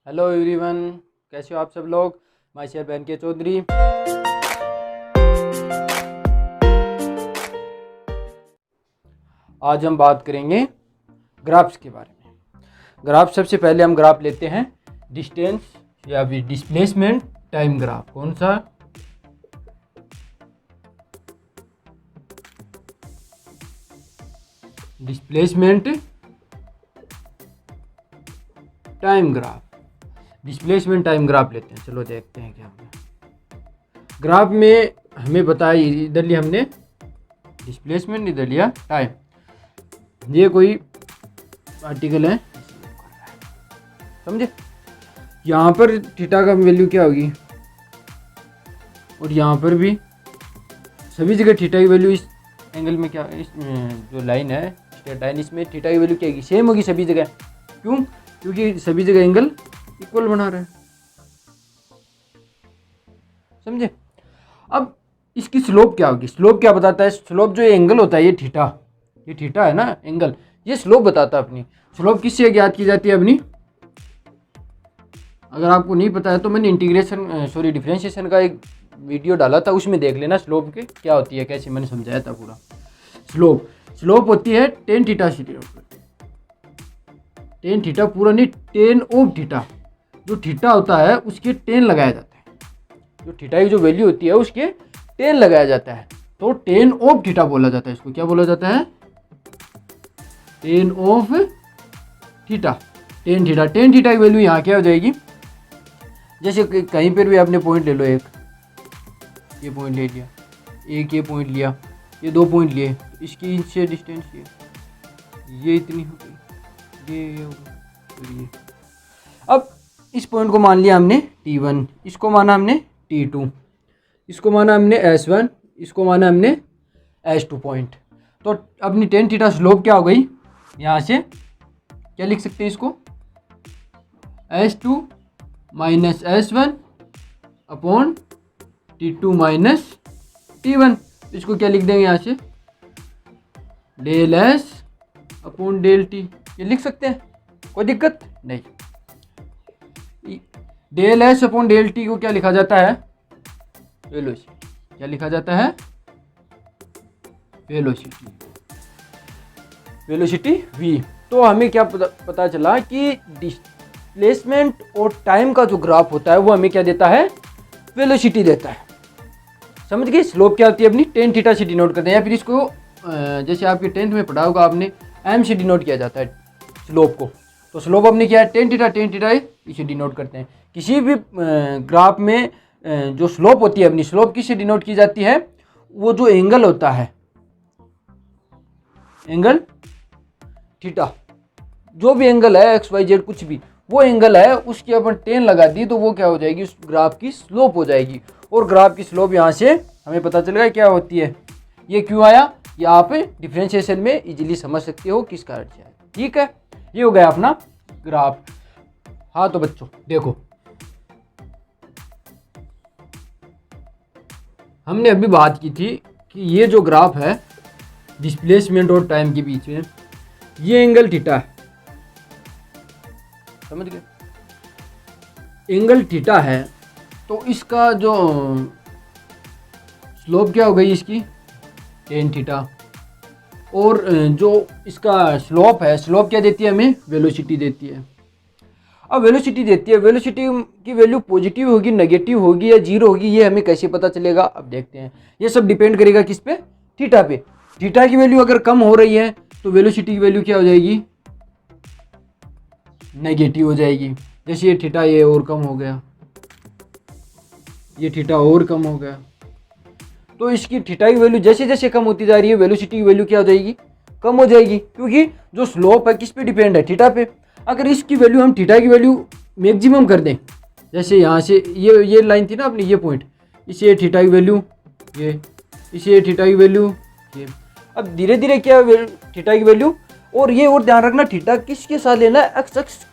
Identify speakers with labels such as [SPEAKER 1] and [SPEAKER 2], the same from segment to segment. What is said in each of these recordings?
[SPEAKER 1] Hello everyone, कैसे हो आप सब लोग। माय शेयर बहन के चौधरी। आज हम बात करेंगे ग्राफ्स के बारे में। ग्राफ, सबसे पहले हम ग्राफ लेते हैं डिस्टेंस या फिर डिस्प्लेसमेंट टाइम ग्राफ। कौन सा? Displacement time graph. Displacement time graph लेते हैं। चलो देखते हैं क्या है। ग्राफ में हमें बताया, इधर लिया हमने डिस्प्लेसमेंट, इधर लिया टाइम। ये कोई आर्टिकल है, समझे। यहाँ पर थीटा का वैल्यू क्या होगी और यहाँ पर भी सभी जगह थीटा की वैल्यू इस एंगल में क्या, इस जो लाइन है स्ट्रेट लाइन, इसमें थीटा की वैल्यू क्या होगी, सेम होगी सभी जगह। क्यों? क्योंकि सभी जगह एंगल इक्वल बना रहे हैं, समझे। अब इसकी स्लोप क्या होगी? स्लोप क्या बताता है? स्लोप जो एंगल होता है, ये थीटा है ना एंगल, ये स्लोप बताता है अपनी। स्लोप किससे ज्ञात की जाती है अपनी? अगर आपको नहीं पता है तो मैंने डिफरेंशिएशन का एक वीडियो डाला था, उसमें देख लेना स्लोप के क्या होती है, कैसे मैंने समझाया था पूरा। स्लोप होती है टेन थीटा से डिनोट करते हैं। टेन थीटा पूरा नहीं, टेन ऑफ थीटा। जो थीटा होता है उसके 10 लगाया जाता है, जो थीटा की जो वैल्यू होती है उसके 10 लगाया जाता है, तो 10 ऑफ थीटा बोला जाता है। इसको क्या बोला जाता है? 10 ऑफ थीटा। टेन थीटा की वैल्यू यहाँ क्या हो जाएगी? जैसे कहीं पर भी आपने पॉइंट ले लो, एक ये पॉइंट ले लिया, एक ये पॉइंट लिया, ये 2 पॉइंट लिए, तो इसकी इनसे डिस्टेंस ये इतनी हो गई, ये हो गई, ये। अब इस पॉइंट को मान लिया हमने T1, इसको माना हमने T2, इसको माना हमने S1, इसको माना हमने S2 पॉइंट। तो अपनी टेन थीटा स्लोप क्या हो गई? यहाँ से क्या लिख सकते हैं इसको? S2 minus S1 upon T2 minus T1। इसको क्या लिख देंगे यहाँ से? Del S upon del T। ये लिख सकते हैं, कोई दिक्कत नहीं। Del S upon del T को क्या लिखा जाता है? वेलोसिटी। क्या लिखा जाता है? Velocity v। तो हमें क्या पता चला कि डिस्प्लेसमेंट और टाइम का जो ग्राफ होता है वो हमें क्या देता है? वेलोसिटी देता है। समझ गए? स्लोप क्या होती है अपनी? टेन थीटा से डिनोट करते हैं, या फिर इसको जैसे आपके 10th में पढ़ा होगा आपने, एम से डिनोट किया जाता है स्लोप को। तो स्लोप अपने क्या है? टेन थीटा इसे डिनोट करते हैं। किसी भी ग्राफ में जो स्लोप होती है अपनी, स्लोप किससे डिनोट की जाती है? वो जो एंगल होता है, एंगल थीटा, जो भी एंगल है एक्स वाई जेड कुछ भी, वो एंगल है, उसकी अपन 10 लगा दी तो वो क्या हो जाएगी? उस ग्राफ की स्लोप हो जाएगी। और ग्राफ की स्लोप यहाँ से हमें पता चलेगा क्या होती है। ये क्यों आया, ये आप डिफरेंशिएशन में इजीली समझ सकते हो किस कारण से आया। ठीक है, ये हो गया अपना ग्राफ। हाँ तो बच्चों देखो, हमने अभी बात की थी कि ये जो ग्राफ है डिस्प्लेसमेंट और टाइम के बीच में, ये एंगल थीटा है, समझ गए। एंगल थीटा है तो इसका जो स्लोप क्या हो गई इसकी? Tan theta. और जो इसका स्लोप है, स्लोप क्या देती है हमें? वेलोसिटी देती है। अब वेलोसिटी देती है, वेलोसिटी की वैल्यू पॉजिटिव होगी, नेगेटिव होगी या जीरो होगी, ये हमें कैसे पता चलेगा? अब देखते हैं। ये सब डिपेंड करेगा किस पे? थीटा पे। थीटा की वैल्यू अगर कम हो रही है तो वेलोसिटी की वैल्यू क्या हो जाएगी? नेगेटिव हो जाएगी। जैसे ये थीटा, ये और कम हो गया, ये थीटा और कम हो गया, तो इसकी थीटा की वैल्यू जैसे जैसे कम होती जा रही है, वेलोसिटी की वैल्यू क्या हो जाएगी? कम हो जाएगी। क्योंकि जो स्लोप है किस पे डिपेंड है? थीटा पे। अगर इसकी वैल्यू हम थीटा की वैल्यू मैक्सिमम कर दें, जैसे यहाँ से ये लाइन थी ना अपनी, ये पॉइंट, इसे थीटा की वैल्यू ये, इसे थीटा की वैल्यू ये। अब धीरे धीरे क्या थीटा की वैल्यू, और ये और ध्यान रखना थीटा किसके साथ लेना है? एक्स एक्स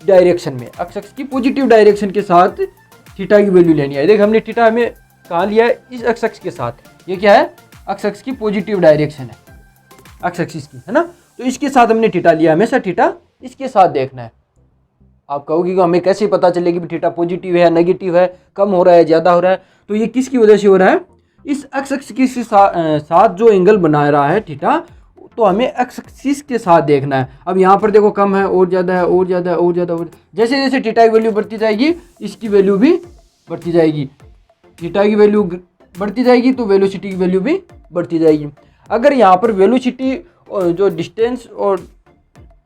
[SPEAKER 1] डायरेक्शन में, एक्स एक्स की पॉजिटिव डायरेक्शन के साथ थीटा की वैल्यू लेनी है। देख हमने थीटा हमें कहाँ लिया है? इस एक्स एक्स के साथ। ये क्या है? एक्स एक्स की पॉजिटिव डायरेक्शन है, एक्स एक्सिस की, है ना। तो इसके साथ हमने थीटा लिया, हमेशा थीटा इसके साथ देखना है। आप कहोगे कि हमें कैसे पता चलेगी कि थीटा पॉजिटिव है, नेगेटिव है, कम हो रहा है, ज़्यादा हो रहा है? तो ये किसकी वजह से हो रहा है? इस एक्स एक्सिस के साथ जो एंगल बना रहा है थीटा, तो हमें एक्स एक्सिस के साथ देखना है। अब यहाँ पर देखो कम है और ज़्यादा है और ज़्यादा है और ज़्यादा, और जैसे जैसे थीटा की वैल्यू बढ़ती जाएगी इसकी वैल्यू भी बढ़ती जाएगी। थीटा की वैल्यू बढ़ती जाएगी तो वेलोसिटी की वैल्यू भी बढ़ती जाएगी। अगर यहाँ पर वेलोसिटी जो डिस्टेंस और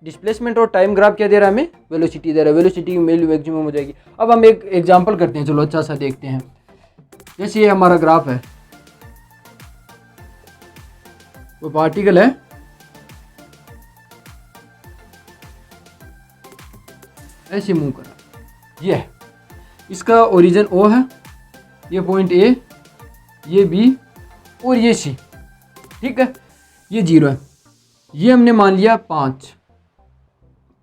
[SPEAKER 1] डिस्प्लेसमेंट और टाइम ग्राफ क्या दे रहा है हमें? वेलोसिटी दे रहा है, वेलोसिटी की वैल्यू मैक्सिमम हो जाएगी। अब हम एक एग्जांपल करते हैं, चलो अच्छा सा देखते हैं। जैसे ये हमारा ग्राफ है, वो पार्टिकल है, ऐसे मूव कर रहा है, ये है इसका ओरिजिन ओ है, ये पॉइंट ए, ये बी और ये सी, ठीक है, ये 0 है, ये हमने मान लिया 5,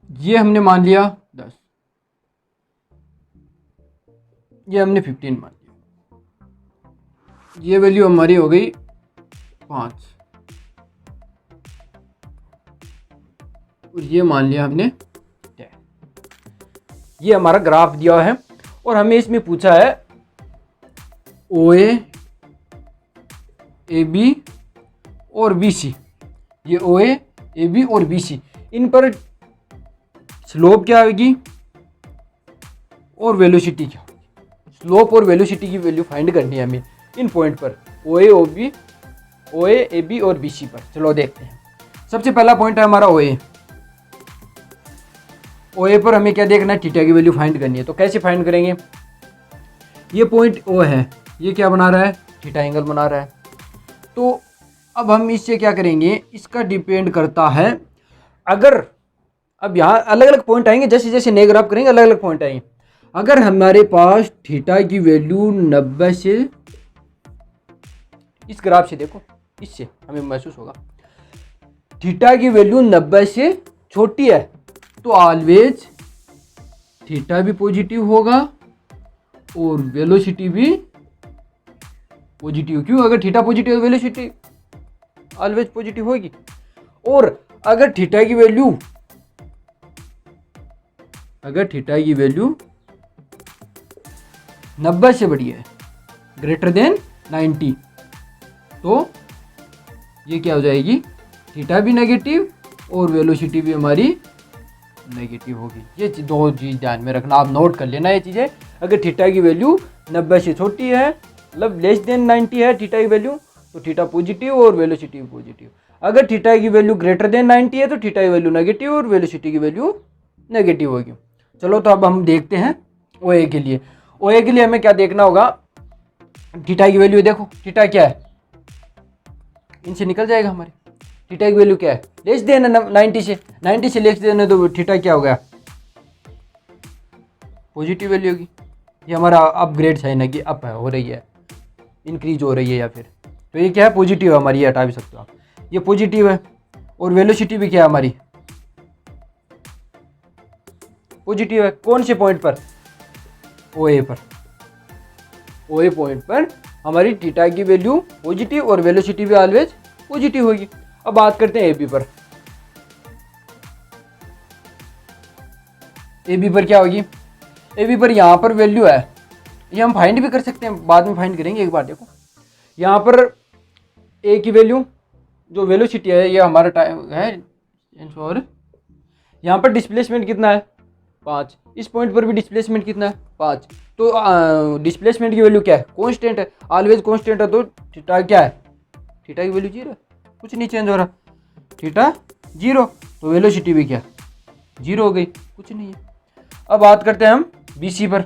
[SPEAKER 1] ये हमने मान लिया 10, ये हमने 15 मान लिया, ये वैल्यू हमारी हो गई 5 और ये मान लिया हमने 10। ये हमारा ग्राफ दिया है और हमें इसमें पूछा है ओ ए बी और बी सी। ये ओ ए बी और बी सी, इन पर स्लोप क्या होगी और वेलोसिटी क्या होगी। स्लोप और वेलोसिटी की वैल्यू फाइंड करनी है हमें इन पॉइंट पर, ओ ए बी और बी सी पर। चलो देखते हैं। सबसे पहला पॉइंट है हमारा ओ ए पर हमें क्या देखना है? थीटा की वैल्यू फाइंड करनी है। तो कैसे फाइंड करेंगे? ये पॉइंट ओ है, ये क्या बना रहा है? थीटा एंगल बना रहा है। तो अब हम इससे क्या करेंगे? इसका डिपेंड करता है, अगर अब यहाँ अलग अलग पॉइंट आएंगे, जैसे जैसे नए ग्राफ करेंगे अलग अलग पॉइंट आएंगे। अगर हमारे पास थीटा की वैल्यू 90 से, इस ग्राफ से देखो, इससे हमें महसूस होगा थीटा की वैल्यू 90 से छोटी है तो ऑलवेज थीटा भी पॉजिटिव होगा और वेलोसिटी भी पॉजिटिव। क्यों? अगर थीटा पॉजिटिव है तो वेलोसिटी ऑलवेज पॉजिटिव होगी। और अगर थीटा की वैल्यू 90 से बड़ी है, ग्रेटर देन 90, तो ये क्या हो जाएगी? थीटा भी नेगेटिव और वेलोसिटी भी हमारी नेगेटिव होगी। ये दो चीज़ ध्यान में रखना, आप नोट कर लेना ये चीज़ें। अगर थीटा की वैल्यू 90 से छोटी है, मतलब लेस देन 90 है थीटा की वैल्यू, तो थीटा पॉजिटिव और वेलोसिटी भी पॉजिटिव। अगर थीटा की वैल्यू ग्रेटर देन 90 है तो थीटा की वैल्यू नेगेटिव और वेलोसिटी की वैल्यू नेगेटिव होगी। चलो तो अब हम देखते हैं ओ ए के लिए। ओ ए के लिए हमें क्या देखना होगा? थीटा की वैल्यू देखो, थीटा क्या है? इनसे निकल जाएगा हमारे। थीटा की वैल्यू क्या है? लेस देन 90 से, 90 से लेस देन है तो थीटा क्या हो गया? पॉजिटिव वैल्यू होगी। ये हमारा अपग्रेड साइन है कि अप है, हो रही है, इंक्रीज हो रही है या फिर, तो ये क्या है? पॉजिटिव है हमारी, ये हटा भी सकते हो आप, ये पॉजिटिव है। और वेलोसिटी भी क्या है हमारी? पॉजिटिव है। कौन से पॉइंट पर? ओ ए पर। ओ ए पॉइंट पर हमारी थीटा की वैल्यू पॉजिटिव और वेलोसिटी भी ऑलवेज पॉजिटिव होगी। अब बात करते हैं ए बी पर। ए बी पर क्या होगी? ए बी पर यहाँ पर वैल्यू है, ये हम फाइंड भी कर सकते हैं, बाद में फाइंड करेंगे। एक बार देखो, यहाँ पर ए की वैल्यू जो वेलोसिटी है, ये हमारा टाइम है, और यहाँ पर डिस्प्लेसमेंट कितना है? 5। इस पॉइंट पर भी डिस्प्लेसमेंट कितना है? 5। तो डिस्प्लेसमेंट की वैल्यू क्या है? कांस्टेंट है, ऑलवेज कांस्टेंट है। तो थीटा क्या है? थीटा की वैल्यू 0 है, कुछ नहीं चेंज हो रहा, थीटा 0। तो वेलोसिटी भी क्या? 0 हो गई, कुछ नहीं है। अब बात करते हैं हम BC पर।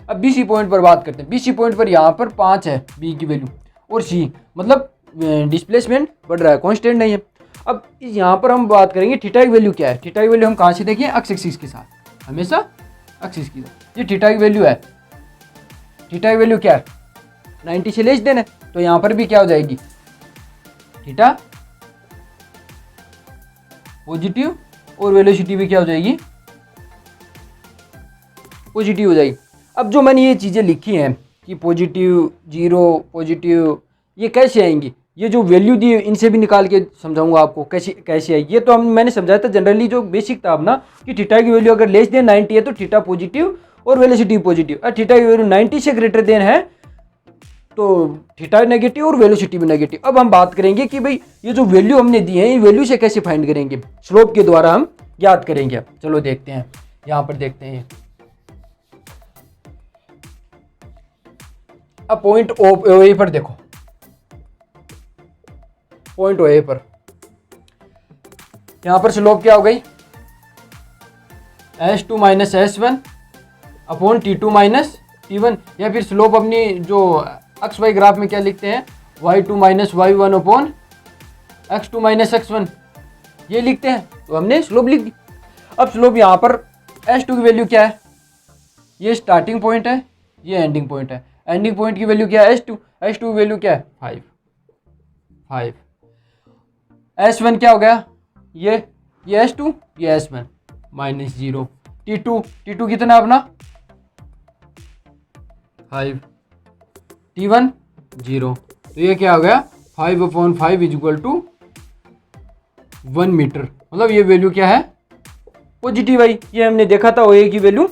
[SPEAKER 1] अब BC पॉइंट पर बात करते हैं। BC पॉइंट पर यहाँ पर 5 है B की वैल्यू, और C मतलब डिस्प्लेसमेंट बढ़ रहा है, कांस्टेंट नहीं है। अब यहाँ पर हम बात करेंगे थीटा की वैल्यू क्या है। थीटा की वैल्यू हम कहाँ से देखें? एक्स एक्सिस के साथ, हमेशा एक्सिस की साथ। ये थीटा की वैल्यू है, थीटा की वैल्यू क्या है? 90 से लेस देन है, तो यहाँ पर भी क्या हो जाएगी? थीटा पॉजिटिव और वेलोसिटी भी क्या हो जाएगी? पॉजिटिव हो जाएगी। अब जो मैंने ये चीज़ें लिखी हैं कि पॉजिटिव, 0, पॉजिटिव, ये कैसे आएंगी? ये जो वैल्यू दी है इनसे भी निकाल के समझाऊंगा आपको कैसे है। ये तो मैंने समझाया था जनरली जो बेसिक था अपना कि थीटा की वैल्यू अगर लेस देन 90 है तो थीटा पॉजिटिव और वेलोसिटी पॉजिटिव, और थीटा की वैल्यू 90 से ग्रेटर देन है तो थीटा नेगेटिव और वेलोसिटी भी नेगेटिव। अब हम बात करेंगे कि भाई ये जो वैल्यू हमने दी है ये वैल्यू से कैसे फाइंड करेंगे, स्लोप के द्वारा हम याद करेंगे। चलो देखते हैं, यहां पर देखते हैं। अब पॉइंट ओ पर देखो, पॉइंट ओ पर यहां पर स्लोप क्या हो गई, S2 minus S1 upon T2 minus T1, या फिर स्लोप अपनी जो एक्स वाई ग्राफ में क्या लिखते हैं, y2 minus y1 upon x2 minus x1, ये लिखते हैं। तो हमने स्लोप लिख दी। अब स्लोप यहाँ पर S2 की वैल्यू क्या है, ये स्टार्टिंग पॉइंट है, ये एंडिंग पॉइंट है। एंडिंग पॉइंट की वैल्यू क्या है S2 की वैल्यू क्या है 5। S1 क्या हो गया, ये S2 ये S1 माइनस 0। T2 कितना अपना 5, T1 0। तो ये क्या हो गया 5/5 इज इक्वल टू 1 मीटर। मतलब ये वैल्यू क्या है पॉजिटिव है। ये हमने देखा था ओए की वैल्यू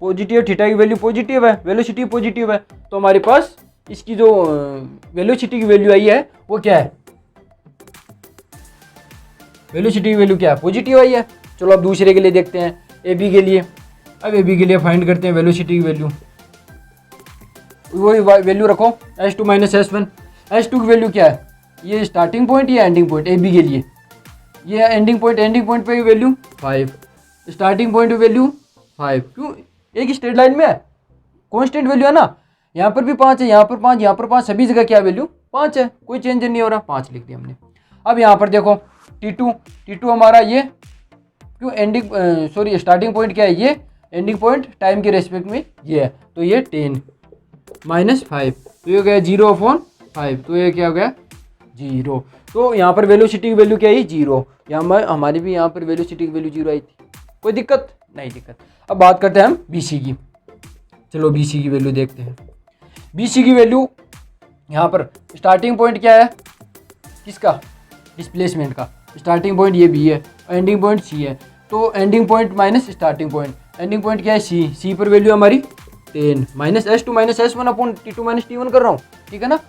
[SPEAKER 1] पॉजिटिव, थीटा की वैल्यू पॉजिटिव है, वेलोसिटी पॉजिटिव है। तो हमारे पास इसकी जो वेलोसिटी की वैल्यू आई है वो क्या है, वेलोसिटी की वैल्यू क्या है पॉजिटिव आई है। चलो अब दूसरे के लिए देखते हैं, ए बी के लिए। अब ए बी के लिए फाइंड करते हैं वेलोसिटी की वैल्यू। वही वैल्यू रखो S2 माइनस S1। S2 की वैल्यू क्या है, ये स्टार्टिंग पॉइंट या एंडिंग पॉइंट, ए बी के लिए ये एंडिंग पॉइंट पे वैल्यू 5, स्टार्टिंग पॉइंट पे वैल्यू 5। क्यों, एक ही स्ट्रेट लाइन में है, कांस्टेंट वैल्यू है ना। यहाँ पर भी 5 है, यहाँ पर 5, यहाँ पर 5, सभी जगह क्या वैल्यू 5 है, कोई चेंज नहीं हो रहा, 5 लिख दिया हमने। अब यहाँ पर देखो T2 हमारा ये क्यों एंडिंग सॉरी स्टार्टिंग पॉइंट क्या है, ये एंडिंग पॉइंट टाइम के रेस्पेक्ट में ये है, तो ये 10 माइनस 5, तो ये गया 0/5, तो ये क्या हो गया 0। तो यहाँ पर वेलोसिटी की वैल्यू क्या है 0, यहाँ हमारी भी यहाँ पर वेलोसिटी की वैल्यू 0 आई थी, कोई दिक्कत नहीं दिक्कत। अब बात करते हैं हम BC की। चलो BC की वैल्यू देखते हैं। BC की वैल्यू यहाँ पर स्टार्टिंग पॉइंट क्या है किसका, डिस्प्लेसमेंट का, स्टार्टिंग पॉइंट ये B है, एंडिंग पॉइंट C है। तो ending point minus starting point, ending point क्या है C पर वैल्यू हमारी 10 minus S2 minus S1 upon T2 minus T1 कर रहा हूँ, ठीक है ना।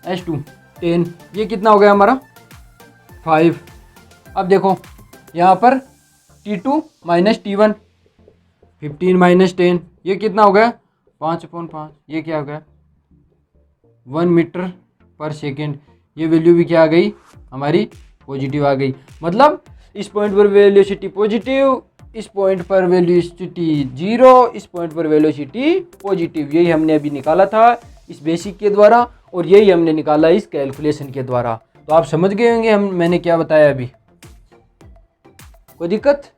[SPEAKER 1] S2 10, ये कितना हो गया हमारा 5। अब देखो यहाँ पर T2 माइनस T1 15 माइनस 10, ये कितना हो गया 5/5, ये क्या हो गया 1 मीटर पर सेकेंड। ये वैल्यू भी क्या आ गई हमारी पॉजिटिव आ गई। मतलब इस पॉइंट पर वेलोसिटी पॉजिटिव, इस पॉइंट पर वेलोसिटी 0, इस पॉइंट पर वेलोसिटी पॉजिटिव। यही हमने अभी निकाला था इस बेसिक के द्वारा, और यही हमने निकाला इस कैलकुलेशन के द्वारा। तो आप समझ गए होंगे मैंने क्या बताया अभी, कोई दिक्कत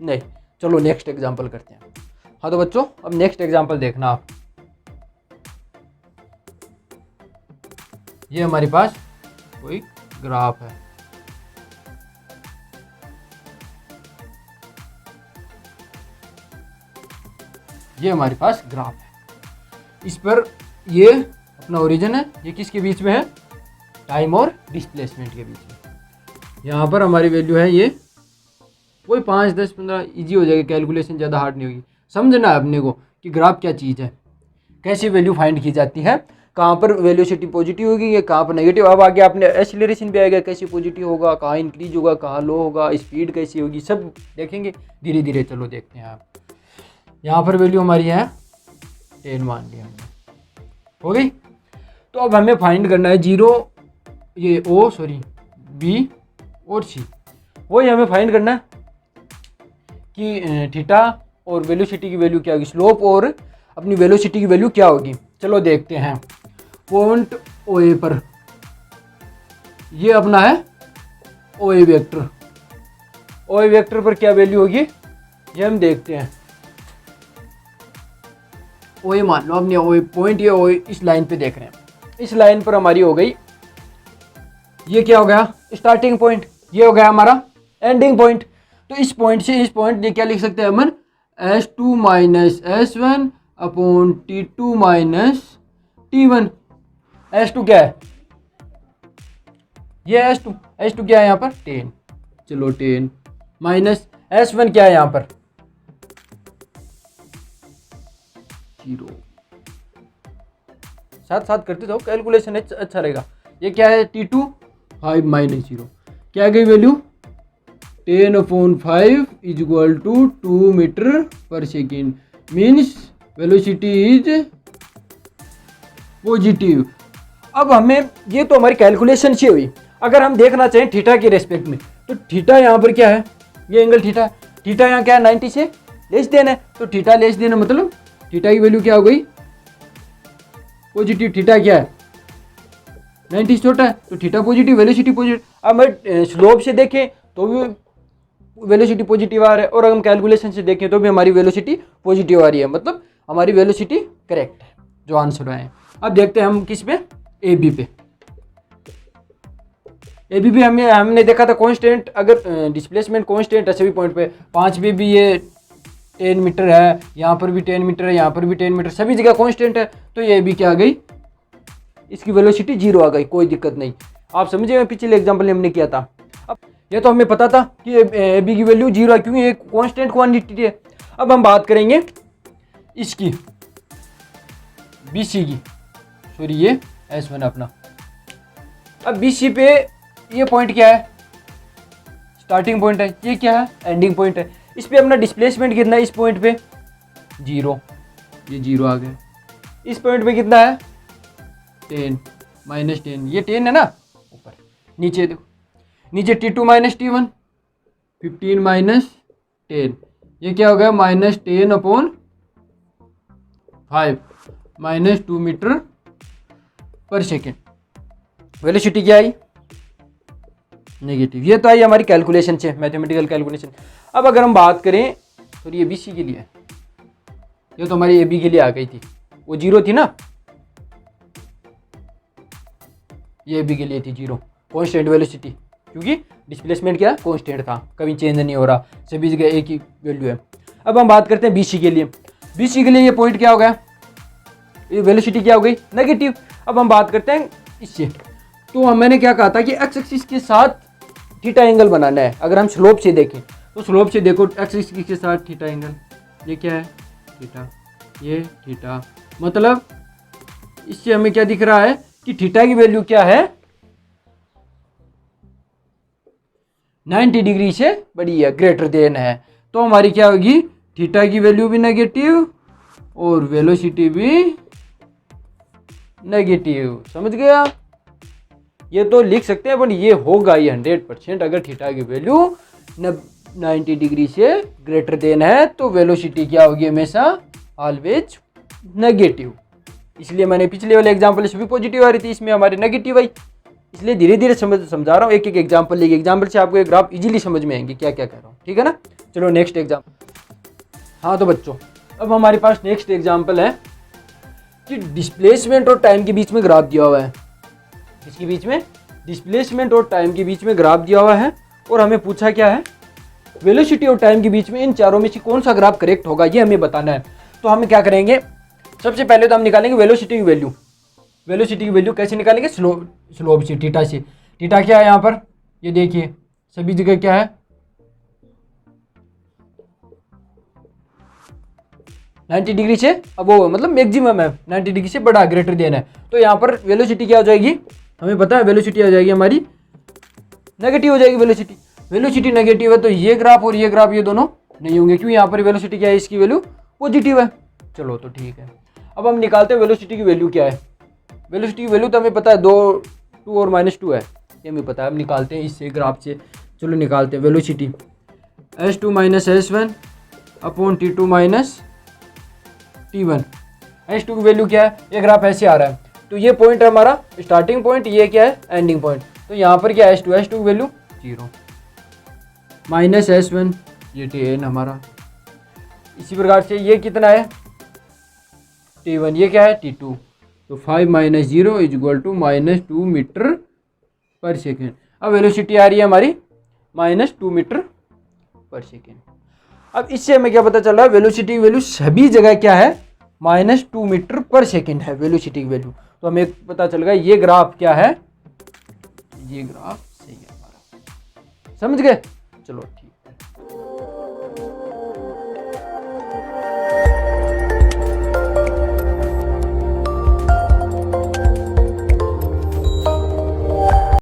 [SPEAKER 1] नहीं। चलो नेक्स्ट एग्जांपल करते हैं। हाँ तो बच्चों अब नेक्स्ट एग्जांपल देखना आप। ये हमारे पास कोई ग्राफ है, ये हमारे पास ग्राफ है, इस पर ये अपना ओरिजिन है, ये किसके बीच में है, टाइम और डिस्प्लेसमेंट के बीच में। यहाँ पर हमारी वैल्यू है ये कोई 5, 10, 15, ईजी हो जाएगा कैलकुलेशन, ज़्यादा हार्ड नहीं होगी। समझना है अपने को कि ग्राफ क्या चीज़ है, कैसे वैल्यू फाइंड की जाती है, कहाँ पर वेलोसिटी पॉजिटिव होगी या कहाँ पर नेगेटिव। अब आगे आपने एक्सीलरेशन भी आएगा, कैसे पॉजिटिव होगा, कहाँ इंक्रीज होगा, कहाँ लो होगा, स्पीड कैसी होगी, सब देखेंगे धीरे धीरे। चलो देखते हैं आप। यहाँ पर वैल्यू हमारी है 10 मान लिया हमने, हो गई। तो अब हमें फाइंड करना है 0, ये B और C, वही हमें फाइंड करना है कि थीटा और वेलोसिटी की वैल्यू क्या होगी, स्लोप और अपनी वेलोसिटी की वैल्यू क्या होगी। चलो देखते हैं। पॉइंट OA पर ये अपना है OA वेक्टर, OA वेक्टर पर क्या वैल्यू होगी ये हम देखते हैं। OA मान लो हमने OA पॉइंट, ये OA इस लाइन पे देख रहे हैं, इस लाइन पर हमारी हो गई, ये क्या हो गया स्टार्टिंग पॉइंट, ये हो गया हमारा एंडिंग पॉइंट। तो इस पॉइंट से इस पॉइंट ये क्या लिख सकते हैं अपन, S2 minus S1 upon T2 minus T1। S2 क्या है ये S2 क्या है यहाँ पर 10, चलो 10 माइनस S1 क्या है यहाँ पर 0, साथ साथ करते जाओ कैलकुलेशन अच्छा रहेगा। ये क्या है T2 5 माइनस 0, क्या आ गई value 10/5 is equal to 2 metre per second, means velocity is positive. अब हमें ये तो हमारी कैलकुलेशन से हुई। अगर हम देखना चाहें थीटा के रेस्पेक्ट में, तो थीटा यहाँ पर क्या है, ये एंगल थीटा यहाँ क्या है 90 से लेस देन है, तो थीटा लेस देन है मतलब थीटा की वैल्यू क्या हो गई पॉजिटिव। थीटा क्या है 90 से छोटा है, तो थीटा पॉजिटिव, वेलोसिटी पॉजिटिव। अब हम स्लोप से देखें तो भी वेलोसिटी पॉजिटिव आ रहा है, और अगर हम कैलकुलेशन से देखें तो भी हमारी वेलोसिटी पॉजिटिव आ रही है, मतलब हमारी वेलोसिटी करेक्ट है जो आंसर आए। अब देखते हैं हम किस पे, ए बी पे। ए बी पे हमने देखा था कांस्टेंट, अगर डिस्प्लेसमेंट कांस्टेंट है सभी पॉइंट पे, 5 पे भी ये 10 मीटर है, यहाँ पर भी 10 मीटर है, यहाँ पर भी 10 मीटर, सभी जगह कांस्टेंट है, तो ये भी क्या आ गई, इसकी वेलोसिटी 0 आ गई, कोई दिक्कत नहीं। आप समझे, पिछले एग्जाम्पल हमने किया था। अब ये तो हमें पता था कि ए बी की वैल्यू 0 है क्योंकि ये कांस्टेंट क्वांटिटी है। अब हम बात करेंगे इसकी बी सी की, सॉरी ये S1 अपना। अब बी सी पे ये पॉइंट क्या है, स्टार्टिंग पॉइंट है, ये क्या है एंडिंग पॉइंट है। इस पे अपना डिस्प्लेसमेंट कितना है, इस पॉइंट पे 0, ये 0 आ गया। इस पॉइंट पे कितना है 10 माइनस 10, ये 10 है ना ऊपर। नीचे देखो, नीचे T2 माइनस T1 15 माइनस 10, ये क्या हो गया -10/5 minus 2 metre per second. Velocity क्या आई नेगेटिव। ये तो आई हमारी कैलकुलेशन से, मैथमेटिकल कैलकुलेशन। अब अगर हम बात करें तो ये BC के लिए, ये तो हमारी AB के लिए आ गई थी, वो 0 थी ना, ये AB के लिए थी 0 कांस्टेंट वेलोसिटी, क्योंकि डिस्प्लेसमेंट क्या कांस्टेंट था, कभी चेंज नहीं हो रहा, सभी जगह एक ही वैल्यू है। अब हम बात करते हैं BC के लिए। BC के लिए ये पॉइंट क्या हो गया, ये वेलोसिटी क्या हो गई नेगेटिव। अब हम बात करते हैं इससे, तो मैंने क्या कहा था कि एक्स एक्सिस के साथ थीटा एंगल बनाना है। अगर हम स्लोप से देखें तो स्लोप से देखो एक्स एक्सिस के साथ थीटा एंगल, ये क्या है थीटा, ये थीटा, मतलब इससे हमें क्या दिख रहा है कि थीटा की वैल्यू क्या है 90 डिग्री से बड़ी है, ग्रेटर देन है, तो हमारी क्या होगी थीटा की वैल्यू भी नेगेटिव और वेलोसिटी भी नेगेटिव। समझ गया, ये तो लिख सकते हैं, पर ये होगा ये 100% अगर थीटा की वैल्यू 90 डिग्री से ग्रेटर देन है, तो वेलोसिटी क्या होगी हमेशा ऑलवेज नेगेटिव। इसलिए मैंने पिछले वाले एग्जांपल से भी पॉजिटिव आ रही थी, इसमें हमारी नेगेटिव आई। इसलिए धीरे धीरे समझा रहा हूँ, एक एक एग्जांपल लेके, एग्जांपल से आपको एक ग्राफ इजीली समझ में आएंगे क्या क्या कह रहा हूँ, ठीक है ना। चलो नेक्स्ट एग्जांपल। हाँ तो बच्चों, अब हमारे पास नेक्स्ट एग्जांपल है कि डिस्प्लेसमेंट और टाइम के बीच में ग्राफ दिया हुआ है। इसके बीच में डिस्प्लेसमेंट और टाइम के बीच में ग्राफ दिया हुआ है, और हमें पूछा क्या है वेलोसिटी और टाइम के बीच में इन चारों में से कौन सा ग्राफ करेक्ट होगा, ये हमें बताना है। तो हम क्या करेंगे, सबसे पहले तो हम निकालेंगे वेलोसिटी की वैल्यू। वेलोसिटी की वैल्यू कैसे निकालेंगे, स्लोप से, थीटा से। थीटा क्या है यहाँ पर, ये देखिए सभी जगह क्या है 90 डिग्री से, अब वो मतलब मैक्सिमम है 90 डिग्री से बड़ा, ग्रेटर देन है, तो यहाँ पर वेलोसिटी क्या हो जाएगी, हमें पता है वेलोसिटी आ जाएगी हमारी नेगेटिव हो जाएगी। वेलोसिटी नेगेटिव है तो ये ग्राफ और ये ग्राफ ये दोनों नहीं होंगे, क्यों यहाँ पर वेलोसिटी क्या है, इसकी वैल्यू पॉजिटिव है। चलो तो ठीक है, अब हम निकालते हैं वेलोसिटी की वैल्यू क्या है। वेलोसिटी की वैल्यू तो हमें पता है 2 और -2 है, ये हमें पता है। हम निकालते हैं इससे ग्राफ से, चलो निकालते हैं velocity S2 minus S1 upon T2 minus T1। S2 की वैल्यू क्या है, ये ग्राफ ऐसे आ रहा है, तो ये पॉइंट है हमारा स्टार्टिंग पॉइंट, ये क्या है एंडिंग पॉइंट, तो यहाँ पर क्या है S2 की वैल्यू 0 माइनस S1, ये T1 हमारा। इसी प्रकार से ये कितना है T1, ये क्या है T2, तो 5 minus 0 is equal to -2 metre per second. अब वेलोसिटी आ रही है हमारी -2 मीटर पर सेकेंड। अब इससे हमें क्या पता चल रहा है, वेलोसिटी की वैल्यू सभी जगह क्या है -2 मीटर पर सेकेंड है वेलोसिटी की वैल्यू। तो हमें पता चल गया ये ग्राफ क्या है, ये ग्राफ सही है हमारा। समझ गए? चलो।